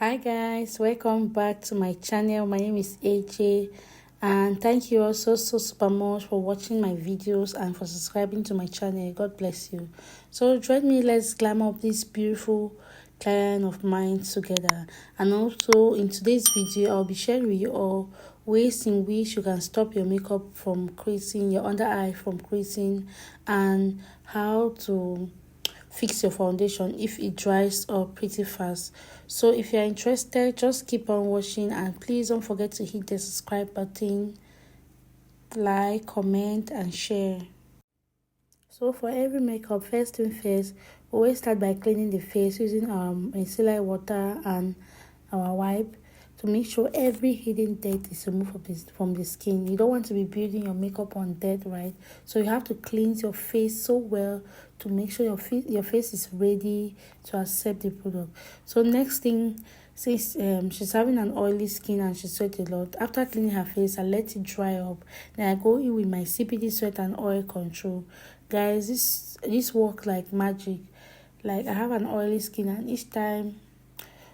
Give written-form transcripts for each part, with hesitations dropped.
Hi guys, welcome back to my channel. My name is AJ and thank you all so super much for watching my videos and for subscribing to my channel. God bless you. So join me, let's glam up this beautiful client of mine together. And also in today's video, I'll be sharing with you all ways in which you can stop your makeup from creasing, your under eye from creasing, and how to fix your foundation if it dries up pretty fast. So if you're interested, just keep on watching and please don't forget to hit the subscribe button, like, comment and share. So for every makeup, first thing first, always start by cleaning the face using micellar water and our wipe to make sure every hidden dirt is removed from the skin. You don't want to be building your makeup on dirt, right? So you have to cleanse your face so well to make sure your face is ready to accept the product. So next thing, since she's having an oily skin and she sweat a lot, after cleaning her face, I let it dry up. Then I go in with my CPD sweat and oil control. Guys, this works like magic. Like, I have an oily skin and each time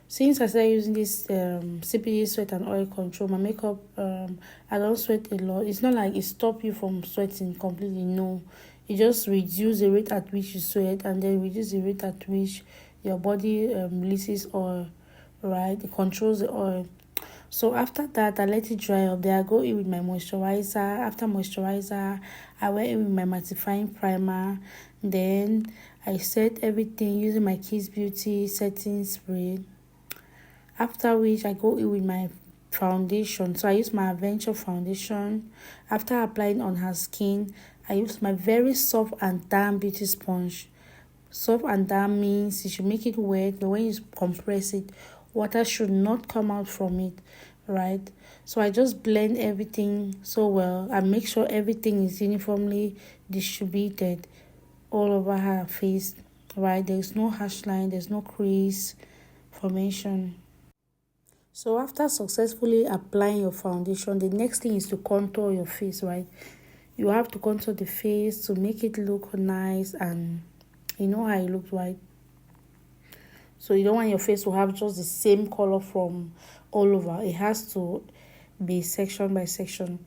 since I started using this CPD sweat and oil control, my makeup, I don't sweat a lot. It's not like it stop you from sweating completely, no. It just reduce the rate at which you sweat and then reduce the rate at which your body releases oil, right? It controls the oil. So after that, I let it dry up. Then I go in with my moisturizer. After moisturizer, I went in with my mattifying primer. Then I set everything using my Kiss Beauty setting spray. After which, I go in with my foundation. So I use my Adventure foundation. After applying on her skin, I use my very soft and damp beauty sponge. Soft and damp means you should make it wet, but when you compress it, water should not come out from it, right? So I just blend everything so well and make sure everything is uniformly distributed all over her face, right? There's no harsh line, there's no crease formation. So after successfully applying your foundation, the next thing is to contour your face, right? You have to contour the face to make it look nice and you know how it looks, right? So you don't want your face to have just the same color from all over. It has to be section by section.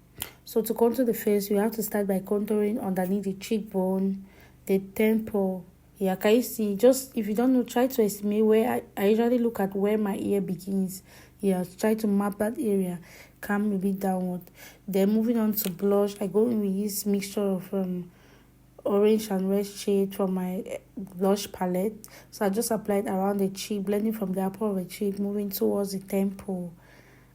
So to contour the face, you have to start by contouring underneath the cheekbone, the temple. Yeah, can you see? Just if you don't know, try to estimate where I usually look at where my ear begins. Yeah, try to map that area. Come a bit downward. Then moving on to blush, I go in with this mixture of orange and red shade from my blush palette. So I just applied around the cheek, blending from the upper of the cheek, moving towards the temple.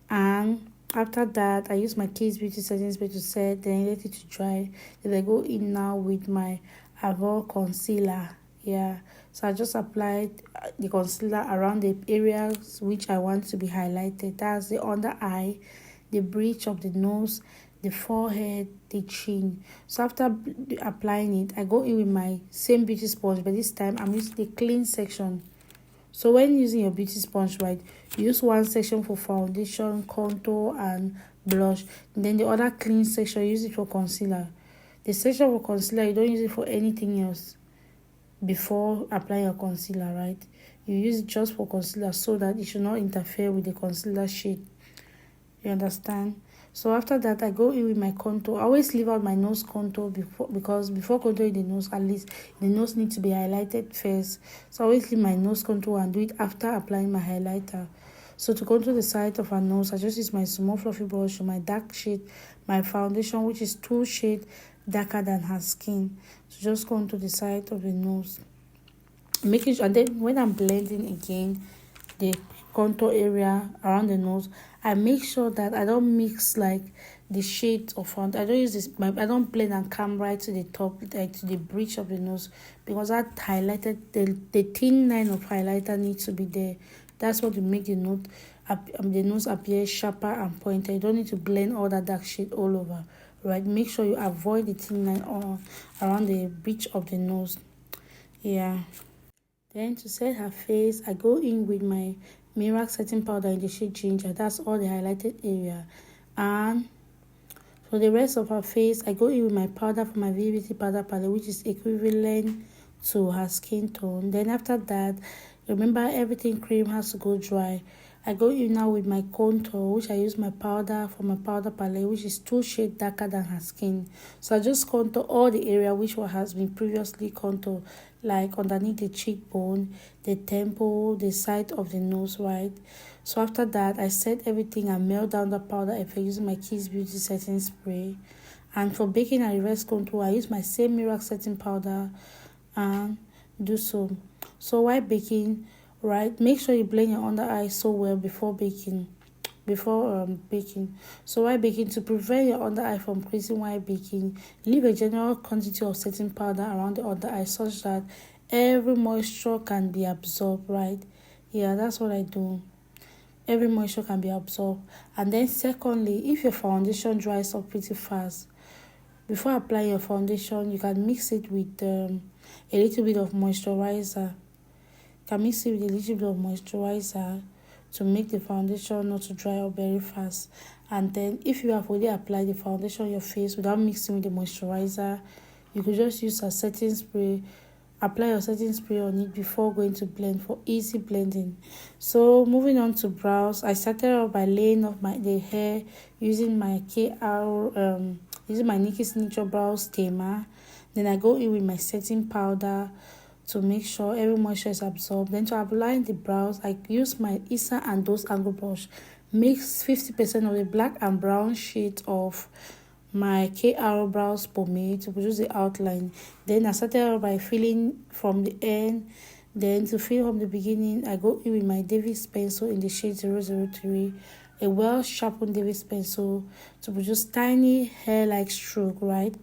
And after that, I use my Kiss Beauty setting spray to set, then let it to dry. Then I go in now with my Avon concealer. Yeah, so I just applied the concealer around the areas which I want to be highlighted. That's the under eye, the bridge of the nose, the forehead, the chin. So after applying it, I go in with my same beauty sponge, but this time I'm using the clean section. So when using your beauty sponge, right, you use one section for foundation, contour and blush, and then the other clean section, use it for concealer. The section for concealer, you don't use it for anything else before applying your concealer, right? You use it just for concealer so that it should not interfere with the concealer shade. You understand? So after that, I go in with my contour. I always leave out my nose contour because before contouring the nose, at least the nose needs to be highlighted first. So I always leave my nose contour and do it after applying my highlighter. So to contour the side of her nose, I just use my small fluffy brush, my dark shade, my foundation, which is 2 shades darker than her skin. So just contour the side of the nose, making sure. And then when I'm blending again the contour area around the nose, I make sure that I don't mix like the shades of front. I don't use this. I don't blend and come right to the top, like to the bridge of the nose, because that highlighted the thin line of highlighter needs to be there. That's what will make the nose appear sharper and pointed. You don't need to blend all that dark shade all over, right? Make sure you avoid the thin line around the bridge of the nose. Yeah. Then to set her face, I go in with my Miracle setting powder in the shade Ginger. That's all the highlighted area. And for the rest of her face, I go in with my powder from my VBT powder palette, which is equivalent to her skin tone. Then after that, Remember, everything cream has to go dry. I go in now with my contour, which I use my powder for my powder palette, which is 2 shades darker than her skin. So I just contour all the area which has been previously contoured, like underneath the cheekbone, the temple, the side of the nose, right? So after that, I set everything and melt down the powder effect using my Kiss Beauty setting spray. And for baking and reverse contour, I use my same Miracle setting powder and do so while baking, right, make sure you blend your under eye so well before baking. So while baking, to prevent your under eye from creasing while baking, leave a general quantity of setting powder around the under eye such that every moisture can be absorbed, right? Yeah, that's what I do. Every moisture can be absorbed. And then secondly, if your foundation dries up pretty fast, before applying your foundation, you can mix it with a little bit of moisturizer. You can mix it with a little bit of moisturizer to make the foundation not to dry up very fast. And then if you have already applied the foundation on your face without mixing with the moisturizer, you could just use a setting spray. Apply your setting spray on it before going to blend for easy blending. So moving on to brows, I started off by laying off the hair using my using my Nikki Signature Brows Tamer. Then I go in with my setting powder to make sure every moisture is absorbed. Then to outline the brows, I use my Isa and Those Angle Brush. Mix 50% of the black and brown shade of my KR Brows Pomade to produce the outline. Then I started out by filling from the end. Then to fill from the beginning, I go in with my Davis pencil in the shade 003, a well sharpened Davis pencil to produce tiny hair-like stroke, right?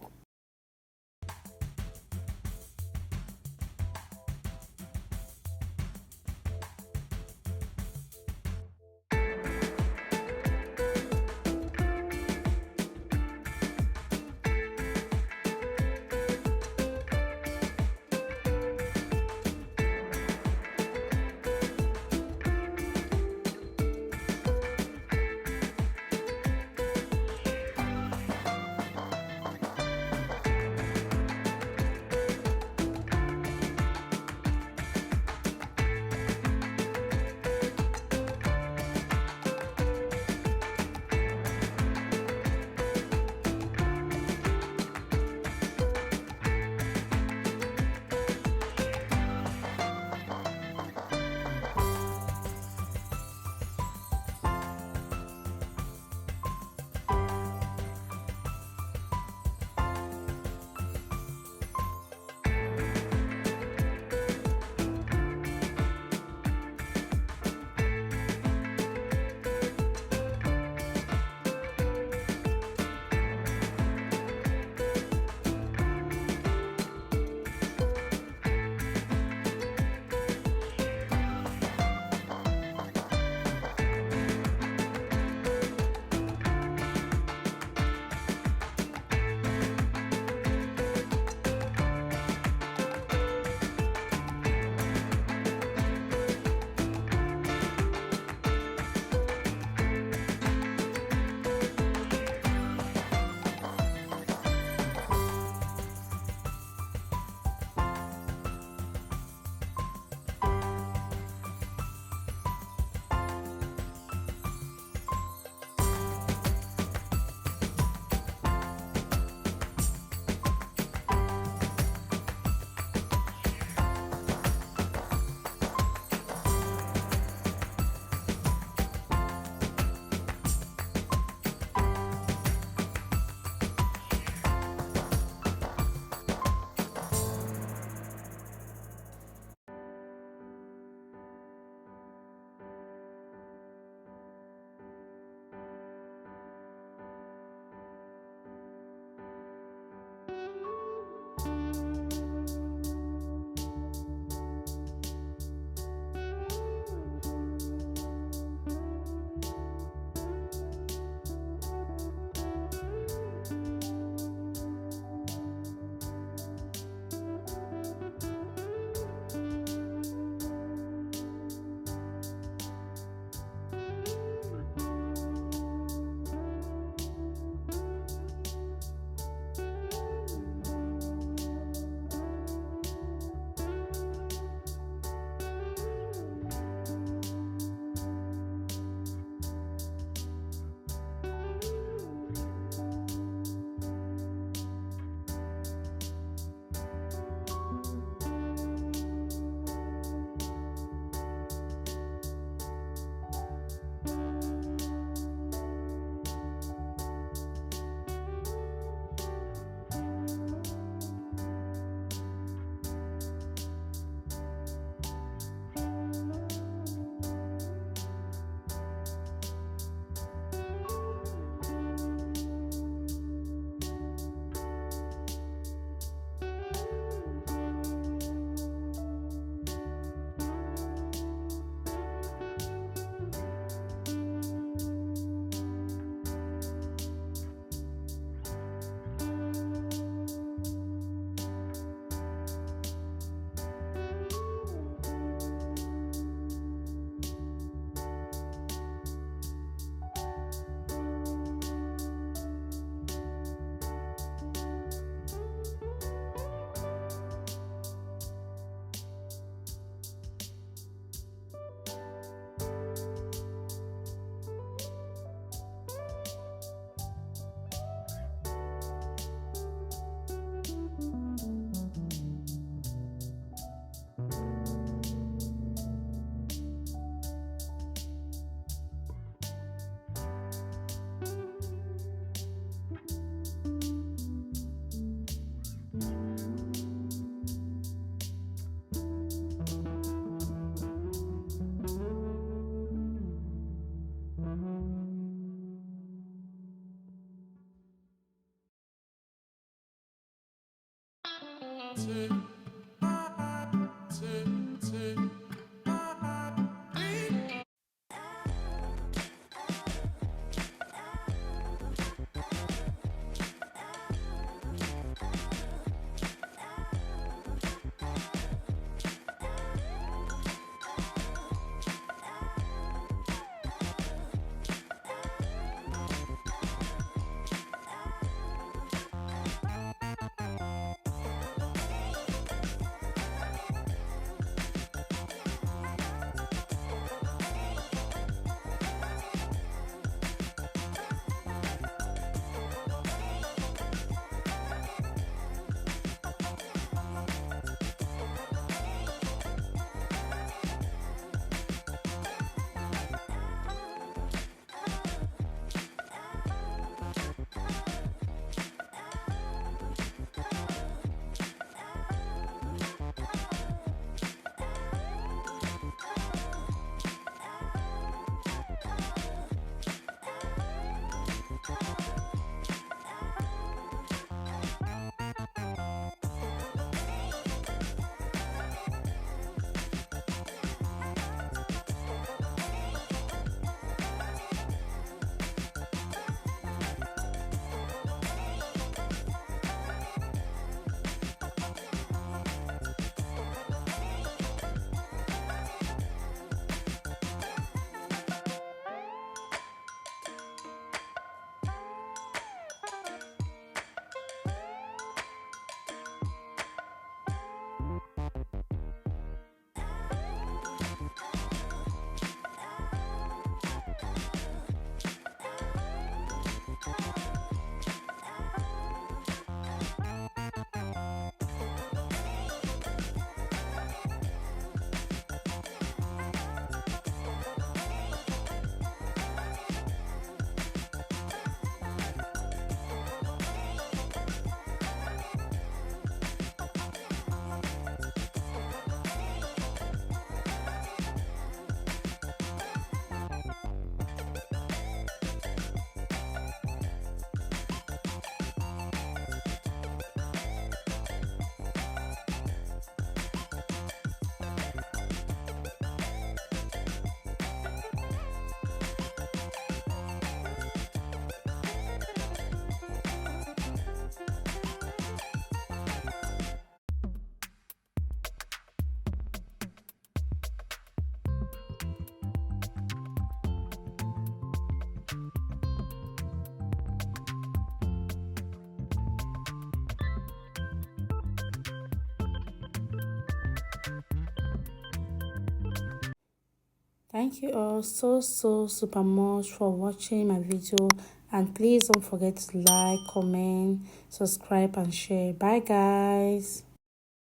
Thank you all so super much for watching my video, and please don't forget to like, comment, subscribe and share. Bye guys.